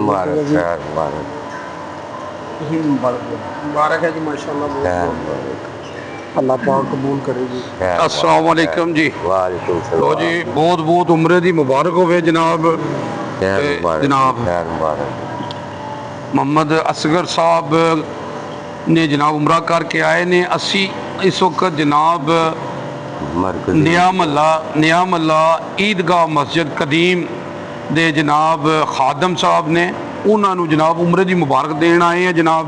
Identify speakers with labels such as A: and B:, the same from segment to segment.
A: मुबारक खैर मुबारक
B: ਤੁਸੀਂ मुबारक है जी माशाल्लाह
A: खैर
B: बहुत
A: मुबारक
B: अल्लाह पाक कबूल करे जी।
A: खैर
C: अस्सलाम वालेकुम जी।
A: वालेकुम
C: लो
A: सलाम
C: जी बहुत बहुत उम्रे दी मुबारक होवे जनाब।
A: खैर
C: ते
A: मुबारक
C: जनाब
A: खैर मुबारक
C: मोहम्मद असगर साहब ने जनाब उमरा करके आए ने। असी इस वक्त जनाब
A: मरकज़ी
C: नया महला ईदगाह मस्जिद कदीम दे जनाब खादम साहब ने उन्होंने जनाब उमरे की मुबारक देन आए हैं जनाब।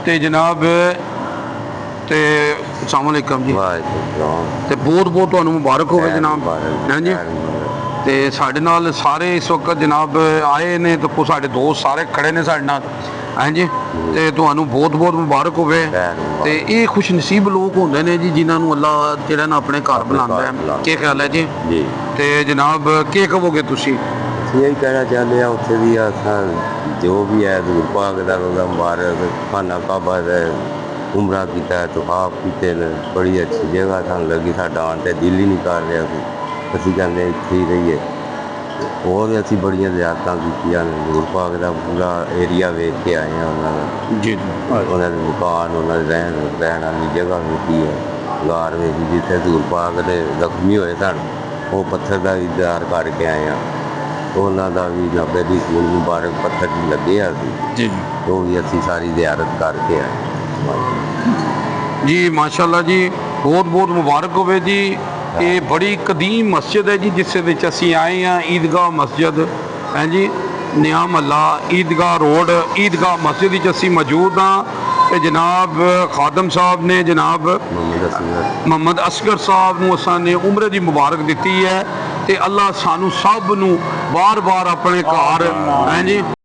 C: तो जनाब ते अस्सलाम वालेकुम जी।
A: वालेकुम सलाम
C: तो बहुत बहुत तुहानू मुबारक होवे
A: खैर
C: जनाब।
A: मुबारक
C: हैं जी
A: खैर मुबारक
C: ते साढ़े नाल सारे इस वक्त जनाब आए ने तो कुछ साढ़े दोस्त सारे खड़े ने साढ़े नाल हैं जी। ते तुहानू बहुत बहुत मुबारक होवे।
A: खैर मुबारक।
C: ते ये खुश नसीब लोग होंदे ने जी जिन्होंने अल्लाह जेड़ा ना अपने घर बुलांदा है। क्या ख्याल है जी?
A: जी
C: ते जनाब के कहोगे तुसी?
A: ਅਸੀਂ ਇਹੀ ਕਹਿਣਾ ਚਾਹੁੰਦੇ ਹਾਂ ਉੱਥੇ ਦੀ ਅਸਾਂ ਜੋ ਵੀ ਹੈ ਹਜ਼ੂਰ ਪਾਕ ਦਾ ਰੋਜ਼ਾ ਮੁਬਾਰਕ ਖਾਨਾ ਕਾਬਾ ਦਾ ਉਮਰਾ ਕੀਤਾ ਤਵਾਫ ਕੀਤੇ ਨੇ ਬੜੀ ਅੱਛੀ ਜਗ੍ਹਾ ਸਾਨੂੰ ਲੱਗੀ ਸਾਡਾ ਆਉਣ 'ਤੇ ਦਿਲ ਹੀ ਨਹੀਂ ਕਰ ਰਿਹਾ ਸੀ ਅਸੀਂ ਕਹਿੰਦੇ ਇੱਥੇ ਹੀ ਰਹੀਏ ਹੋਰ ਅਸੀਂ ਬੜੀਆਂ ਜ਼ਿਆਰਤਾਂ ਕੀਤੀਆਂ ਨੇ ਹਜ਼ੂਰ ਪਾਕ ਦਾ ਪੂਰਾ ਏਰੀਆ ਵੇਖ ਕੇ ਆਏ ਹਾਂ ਉਹਨਾਂ ਦਾ
C: जी
A: ਉਹਨਾਂ ਦੇ ਮਕਾਨ ਉਹਨਾਂ ਦੇ ਰਹਿਣ ਵਾਲੀ ਜਗ੍ਹਾ ਵੇਖੀ ਹੈ ਗਾਰ ਵੇਖੀ ਜਿੱਥੇ ਹਜ਼ੂਰ ਪਾਕ ਦੇ ਜ਼ਖਮੀ ਹੋਏ ਸਨ ਉਹ ਪੱਥਰ ਦਾ ਵੀ ਦੀਦਾਰ ਕਰਕੇ ਆਏ ਹਾਂ ਉਹਨਾਂ ਦਾ ਵੀ ਨੱਬੇ ਦੀ ਸੂਲ ਮੁਬਾਰਕ ਪੱਥਰ ਦੀ ਲੱਗਿਆ ਸੀ
C: जी
A: ਉਹ ਵੀ ਅਸੀਂ ਸਾਰੀ ਜ਼ਿਆਰਤ ਕਰਕੇ ਆਏ
C: जी माशाल्लाह जी बहुत बहुत मुबारक होवे जी। ये बड़ी कदीम मस्जिद है जी जिस विच असीं आए हैं ईदगाह मस्जिद हैं जी नया महला ईदगाह रोड ईदगाह मस्जिद विच असीं मौजूद हाँ। ते जनाब खादम साहब ने जनाब मोहम्मद असगर साहब नूं असां ने उमरे दी मुबारक दित्ती है। ते अल्लाह सानू सब नूं बार बार अपने घर हैं जी